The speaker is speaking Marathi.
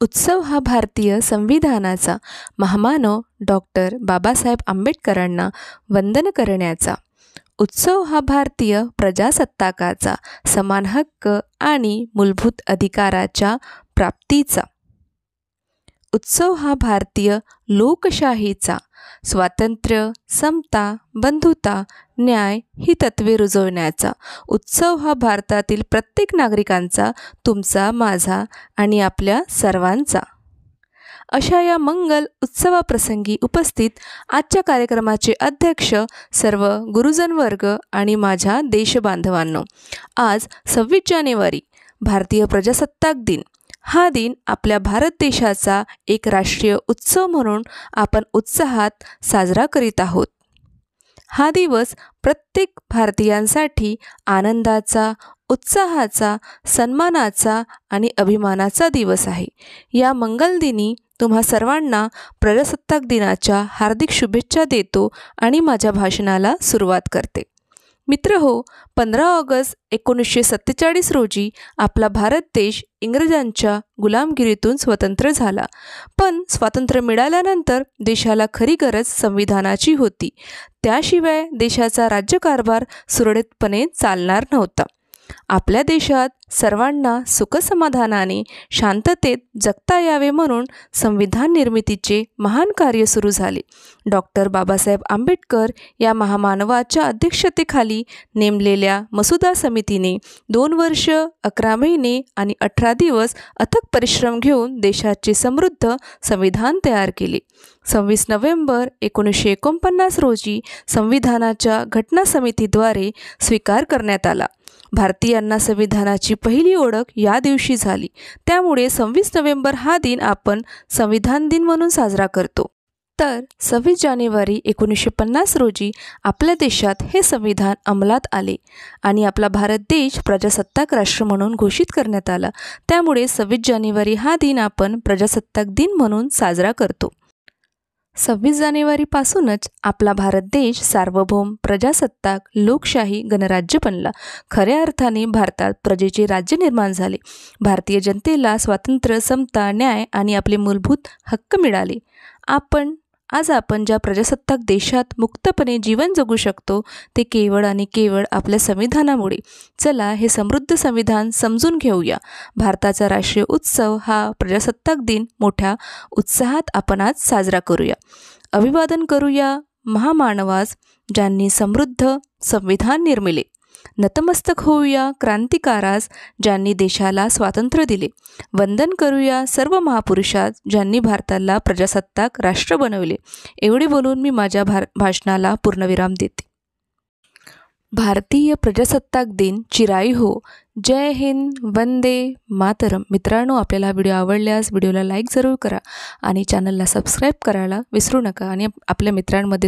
उत्सव हा भारतीय संविधानाचा, महामानव डॉक्टर बाबासाहेब आंबेडकरांना वंदन करण्याचा, उत्सव हा भारतीय प्रजासत्ताकाचा, समान हक्क आणि मूलभूत अधिकाराच्या प्राप्तीचा, उत्सव हा भारतीय लोकशाहीचा, स्वातंत्र्य, समता, बंधुता, न्याय ही तत्त्वे रुजवण्याचा, उत्सव हा भारतातील प्रत्येक नागरिकांचा, तुमचा, माझा आणि आपल्या सर्वांचा. अशा या मंगल उत्सवाप्रसंगी उपस्थित आजच्या कार्यक्रमाचे अध्यक्ष, सर्व गुरुजन वर्ग आणि माझ्या देशबांधवांनो, आज 26 जानेवारी भारतीय प्रजासत्ताक दिन. हा दिन आपल्या भारत देशाचा एक राष्ट्रीय उत्सव म्हणून आपण उत्साहात साजरा करीत आहोत. हा दिवस प्रत्येक भारतीयांसाठी आनंदाचा, उत्साहाचा, सन्मानाचा आणि अभिमानाचा दिवस आहे. या मंगलदिनी तुम्हा सर्वांना प्रजासत्ताक दिनाच्या हार्दिक शुभेच्छा देतो आणि माझ्या भाषणाला सुरुवात करते. मित्रहो, 15 ऑगस्ट 1947 रोजी आपला भारत देश इंग्रजांच्या गुलामगिरीतून स्वतंत्र झाला. पण स्वातंत्र्य मिळाल्यानंतर देशाला खरी गरज संविधानाची होती. त्याशिवाय देशाचा राज्यकारभार सुरळीतपणे चालणार नव्हता. आपल्या देशात सर्वांना सुखसमाधानाने, शांततेत जगता यावे म्हणून संविधान निर्मितीचे महान कार्य सुरू झाले. डॉक्टर बाबासाहेब आंबेडकर या महामानवाच्या अध्यक्षतेखाली नेमलेल्या मसुदा समितीने 2 वर्ष, 11 महिने आणि 18 दिवस अथक परिश्रम घेऊन देशाचे समृद्ध संविधान तयार केले. 26 नोव्हेंबर 1949 रोजी संविधानाच्या घटना समितीद्वारे स्वीकार करण्यात आला. भारतीयांना संविधानाची पहिली ओळख या दिवशी झाली. त्यामुळे 26 नोव्हेंबर हा दिन आपण संविधान दिन म्हणून साजरा करतो. तर 26 जानेवारी 1950 रोजी आपल्या देशात हे संविधान अंमलात आले आणि आपला भारत देश प्रजासत्ताक राष्ट्र म्हणून घोषित करण्यात आला. त्यामुळे 26 जानेवारी हा दिन आपण प्रजासत्ताक दिन म्हणून साजरा करतो. 26 जानेवारीपासूनच आपला भारत देश सार्वभौम, प्रजासत्ताक, लोकशाही गणराज्य बनला. खऱ्या अर्थाने भारतात प्रजेचे राज्य निर्माण झाले. भारतीय जनतेला स्वातंत्र्य, समता, न्याय आणि आपले मूलभूत हक्क मिळाले. आज आपण ज्या प्रजासत्ताक देशात मुक्तपणे जीवन जगू शकतो ते केवळ आणि केवळ आपल्या संविधानामुळे. चला हे समृद्ध संविधान समजून घेऊया. भारताचा राष्ट्रीय उत्सव हा प्रजासत्ताक दिन मोठ्या उत्साहात आपण आज साजरा करूया. अभिवादन करूया महामानवास ज्यांनी समृद्ध संविधान निर्मिले. नतमस्तक होऊया क्रांतिकारास ज्यांनी देशाला स्वातंत्र्य दिले. वंदन करूया सर्व महापुरुषास ज्यांनी भारताला प्रजासत्ताक राष्ट्र बनवले. एवढे बोलून मी माझ्या भाषणाला पूर्णविराम देते. भारतीय प्रजासत्ताक दिन चिराई हो. जय हिंद, वंदे मातरम. मित्रांनो, आपल्याला हा व्हिडिओ आवडल्यास व्हिडिओला लाईक जरूर करा आणि चॅनलला सबस्क्राईब करायला विसरू नका आणि आपल्या मित्रांमध्ये